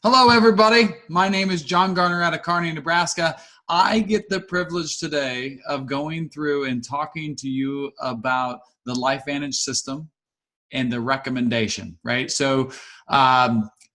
Hello, everybody. My name is John Garner out of Kearney, Nebraska. I get the privilege today of going through and talking to you about the LifeVantage system and the recommendation, right? So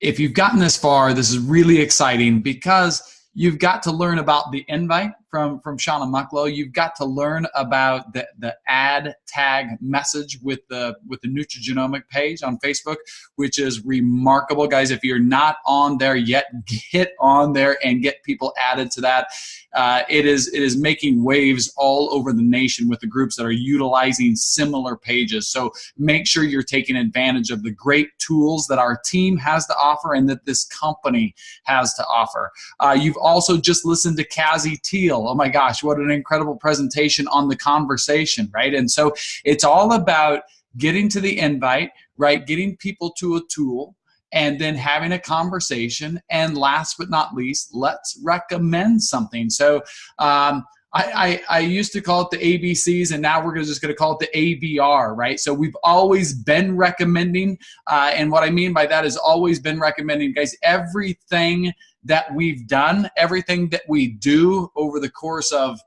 if you've gotten this far, this is really exciting because you've got to learn about the invite from Shauna Mucklow. You've got to learn about the ad tag message with the Nutrigenomic page on Facebook, which is remarkable. Guys, if you're not on there yet, get on there and get people added to that. It is making waves all over the nation with the groups that are utilizing similar pages. So make sure you're taking advantage of the great tools that our team has to offer and that this company has to offer. You've also just listened to Cassie Teal. Oh my gosh, what an incredible presentation on the conversation, right? And so it's all about getting to the invite, right? Getting people to a tool, and then having a conversation. And last but not least, let's recommend something. So I used to call it the ABCs, and now we're just going to call it the ABR, right? So we've always been recommending, and what I mean by that is always been recommending, guys, everything that we've done, everything that we do over the course of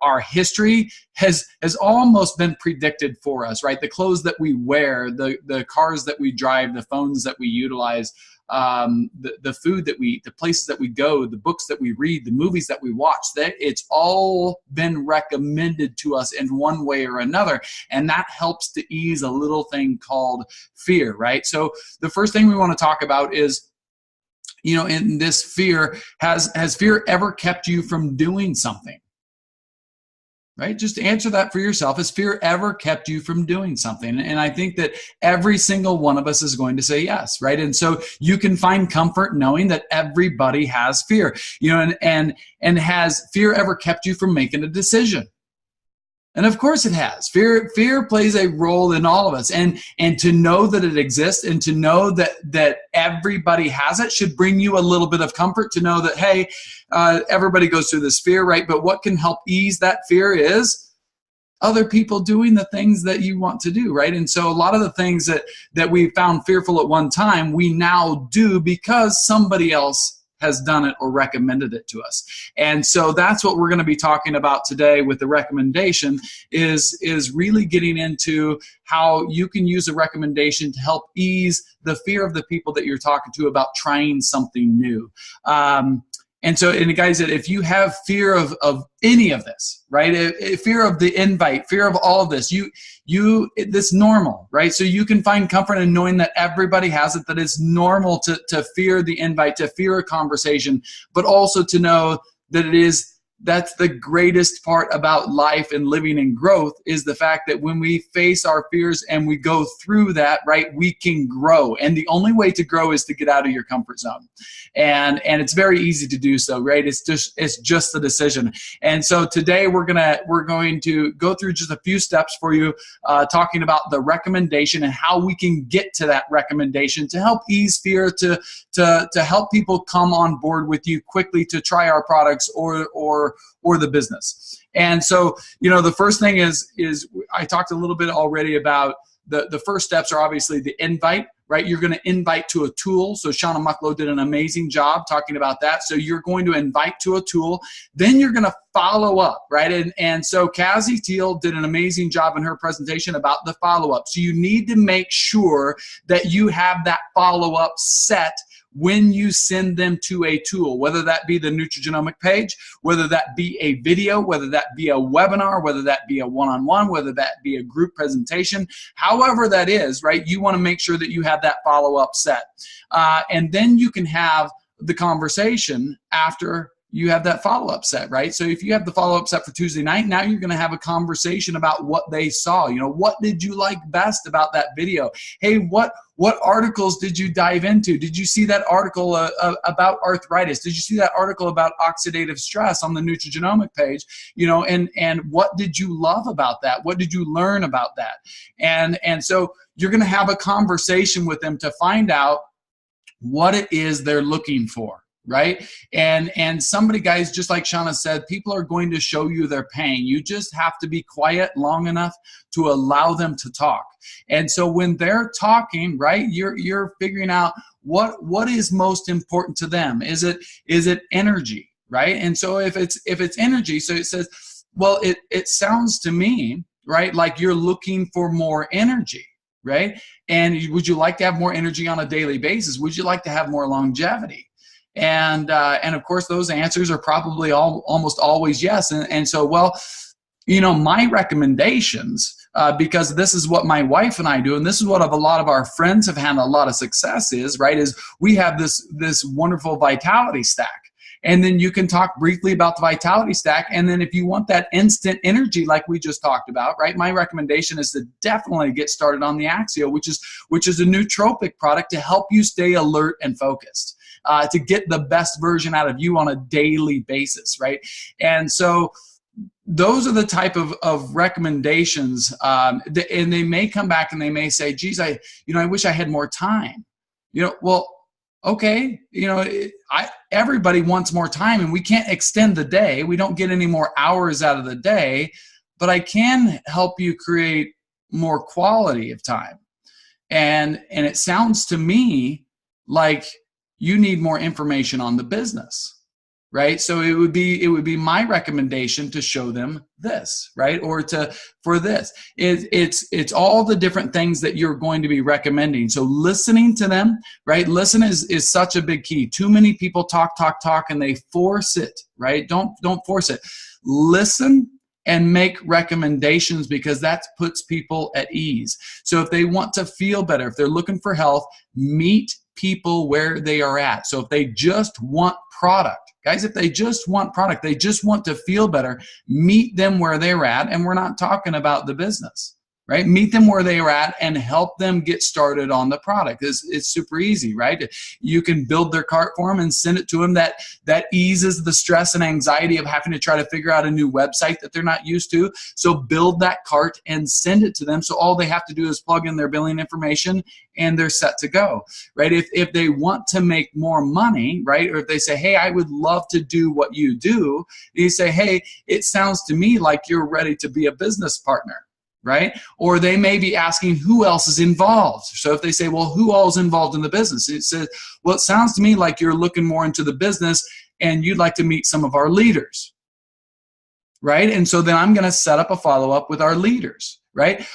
our history has almost been predicted for us, right? The clothes that we wear, the cars that we drive, the phones that we utilize, the food that we eat, the places that we go, the books that we read, the movies that we watch, that it's all been recommended to us in one way or another. And that helps to ease a little thing called fear, right? So the first thing we want to talk about is, you know, in this fear, has fear ever kept you from doing something? Right? Just answer that for yourself. Has fear ever kept you from doing something? And I think that every single one of us is going to say yes, right? And so you can find comfort knowing that everybody has fear, you know, and has fear ever kept you from making a decision? And of course it has. Fear plays a role in all of us. And to know that it exists and to know that everybody has it should bring you a little bit of comfort to know that, hey, everybody goes through this fear, right? But what can help ease that fear is other people doing the things that you want to do, right? And so a lot of the things that we found fearful at one time, we now do because somebody else has done it or recommended it to us. And so that's what we're going to be talking about today with the recommendation is really getting into how you can use a recommendation to help ease the fear of the people that you're talking to about trying something new. And guys, if you have fear of any of this, right? Fear of the invite, fear of all of this, it's normal, right? So you can find comfort in knowing that everybody has it, that it's normal to fear the invite, to fear a conversation, but also to know that that's the greatest part about life and living and growth is the fact that when we face our fears and we go through that, right, we can grow. And the only way to grow is to get out of your comfort zone. And it's very easy to do so, right? It's just a decision. And so today we're going to go through just a few steps for you, talking about the recommendation and how we can get to that recommendation to help ease fear, to help people come on board with you quickly to try our products or the business. And so, you know, the first thing is I talked a little bit already about the first steps are obviously the invite, right? You're going to invite to a tool. So Shauna Mucklow did an amazing job talking about that. So you're going to invite to a tool, then you're going to follow up, right? And so Cassie Teal did an amazing job in her presentation about the follow-up. So you need to make sure that you have that follow-up set when you send them to a tool, whether that be the Nutrigenomic page, whether that be a video, whether that be a webinar, whether that be a one-on-one, whether that be a group presentation, however that is, right? You want to make sure that you have that follow-up set. And then you can have the conversation after you have that follow-up set, right? So if you have the follow-up set for Tuesday night, now you're going to have a conversation about what they saw. You know, what did you like best about that video? Hey, what articles did you dive into? Did you see that article about arthritis? Did you see that article about oxidative stress on the Nutrigenomic page? You know, and what did you love about that? What did you learn about that? And so you're going to have a conversation with them to find out what it is they're looking for. Right? And somebody, guys, just like Shauna said, people are going to show you their pain. You just have to be quiet long enough to allow them to talk. And so when they're talking, right, you're figuring out what is most important to them? Is it energy, right? And so if it's energy, so it says, well, it sounds to me, right, like you're looking for more energy, right? And would you like to have more energy on a daily basis? Would you like to have more longevity? And of course, those answers are probably almost always yes. And so, well, my recommendations, because this is what my wife and I do, and this is what a lot of our friends have had a lot of success is, right, is we have this wonderful vitality stack. And then you can talk briefly about the vitality stack. And then if you want that instant energy, like we just talked about, right, my recommendation is to definitely get started on the Axio, which is a nootropic product to help you stay alert and focused, to get the best version out of you on a daily basis, right? And so those are the type of recommendations, and they may come back and they may say, geez, I wish I had more time. Well, okay, everybody wants more time, and we can't extend the day. We don't get any more hours out of the day, but I can help you create more quality of time. And it sounds to me like you need more information on the business, right? So it would be my recommendation to show them this, right? Or for this. It's all the different things that you're going to be recommending. So listening to them, right? Listen is such a big key. Too many people talk, and they force it, right? Don't force it. Listen and make recommendations, because that puts people at ease. So if they want to feel better, if they're looking for health, meet people where they are at. So if they just want product, guys, if they just want product, they just want to feel better, meet them where they're at. And we're not talking about the business, right? Meet them where they are at and help them get started on the product. It's super easy, right? You can build their cart for them and send it to them. That eases the stress and anxiety of having to try to figure out a new website that they're not used to. So build that cart and send it to them. So all they have to do is plug in their billing information and they're set to go, right? If they want to make more money, right? Or if they say, hey, I would love to do what you do, you say, hey, it sounds to me like you're ready to be a business partner, right? Or they may be asking who else is involved. So if they say, well, who all is involved in the business? It says, well, it sounds to me like you're looking more into the business and you'd like to meet some of our leaders, right? And so then I'm going to set up a follow-up with our leaders, right?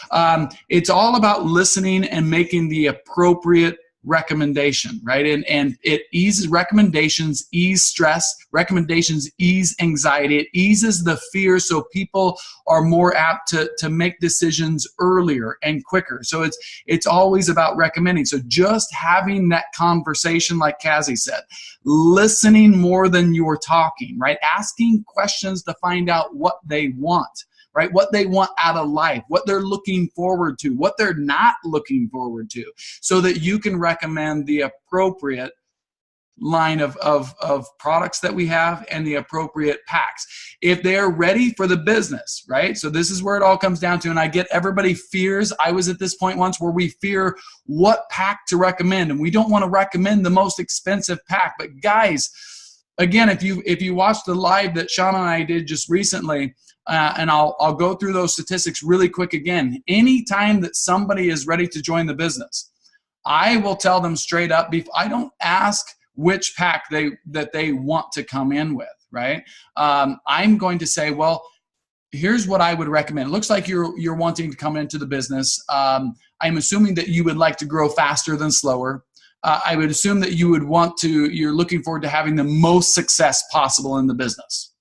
It's all about listening and making the appropriate recommendation, right? And it eases recommendations, ease stress, recommendations ease anxiety, it eases the fear, so people are more apt to make decisions earlier and quicker. So it's always about recommending. So just having that conversation, like Kazi said, listening more than you're talking, right? Asking questions to find out what they want, right? What they want out of life, what they're looking forward to, what they're not looking forward to, so that you can recommend the appropriate line of products that we have and the appropriate packs. If they're ready for the business, right? So this is where it all comes down to, and I get everybody fears. I was at this point once where we fear what pack to recommend, and we don't want to recommend the most expensive pack. But guys, again, if you watch the live that Shauna and I did just recently, and I'll go through those statistics really quick again. Anytime that somebody is ready to join the business, I will tell them straight up. I don't ask which pack that they want to come in with, right? I'm going to say, well, here's what I would recommend. It looks like you're wanting to come into the business. I'm assuming that you would like to grow faster than slower. I would assume that you're looking forward to having the most success possible in the business.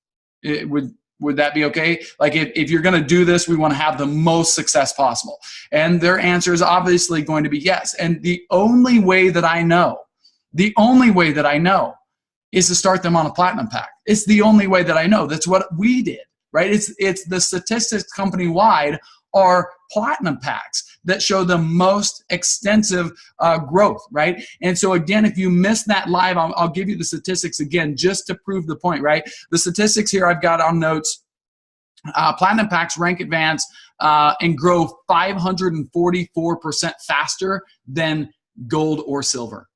Would that be okay? Like if you're going to do this, we want to have the most success possible. And their answer is obviously going to be yes. And the only way that I know is to start them on a platinum pack. It's the only way that I know. That's what we did, right? It's the statistics company-wide are platinum packs that show the most extensive growth, right? And so again, if you missed that live, I'll give you the statistics again just to prove the point, right? The statistics here I've got on notes. Platinum packs rank advance and grow 544% faster than gold or silver.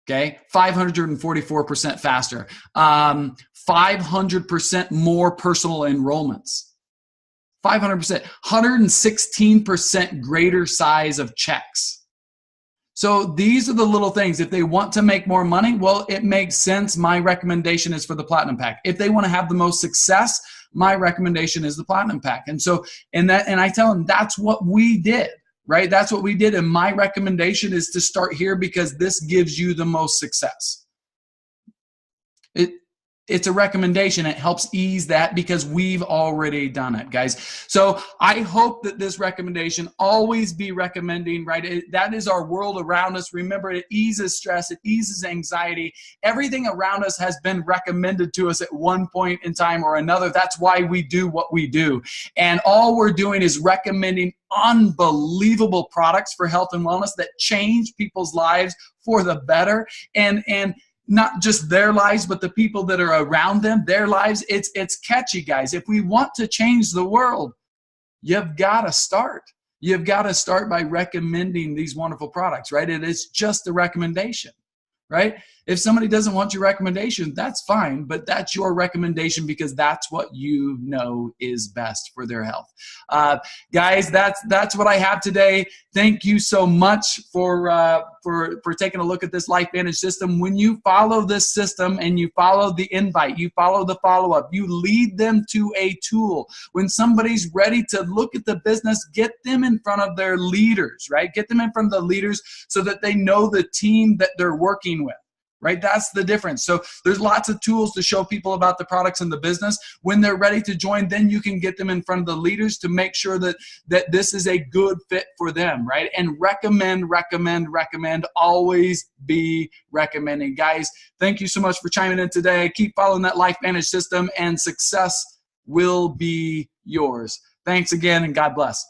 Okay, 544% faster. 500% more personal enrollments. 500%, 116% greater size of checks. So these are the little things. If they want to make more money, well, it makes sense. My recommendation is for the Platinum Pack. If they want to have the most success, my recommendation is the Platinum Pack. And so, and I tell them that's what we did, right? That's what we did. And my recommendation is to start here because this gives you the most success. It's a recommendation. It helps ease that because we've already done it, guys. So I hope that this recommendation, always be recommending, right? That is our world around us. Remember, it eases stress. It eases anxiety. Everything around us has been recommended to us at one point in time or another. That's why we do what we do. And all we're doing is recommending unbelievable products for health and wellness that change people's lives for the better. And not just their lives, but the people that are around them, their lives. It's catchy, guys. If we want to change the world, you've got to start. You've got to start by recommending these wonderful products, right? It is just a recommendation, right? If somebody doesn't want your recommendation, that's fine, but that's your recommendation because that's what you know is best for their health. Guys, that's what I have today. Thank you so much for taking a look at this LifeVantage system. When you follow this system and you follow the invite, you follow the follow-up, you lead them to a tool. When somebody's ready to look at the business, get them in front of their leaders, right? Get them in front of the leaders so that they know the team that they're working with. Right? That's the difference. So there's lots of tools to show people about the products in the business. When they're ready to join, then you can get them in front of the leaders to make sure that this is a good fit for them, right? And recommend, always be recommending. Guys, thank you so much for chiming in today. Keep following that LifeVantage system and success will be yours. Thanks again and God bless.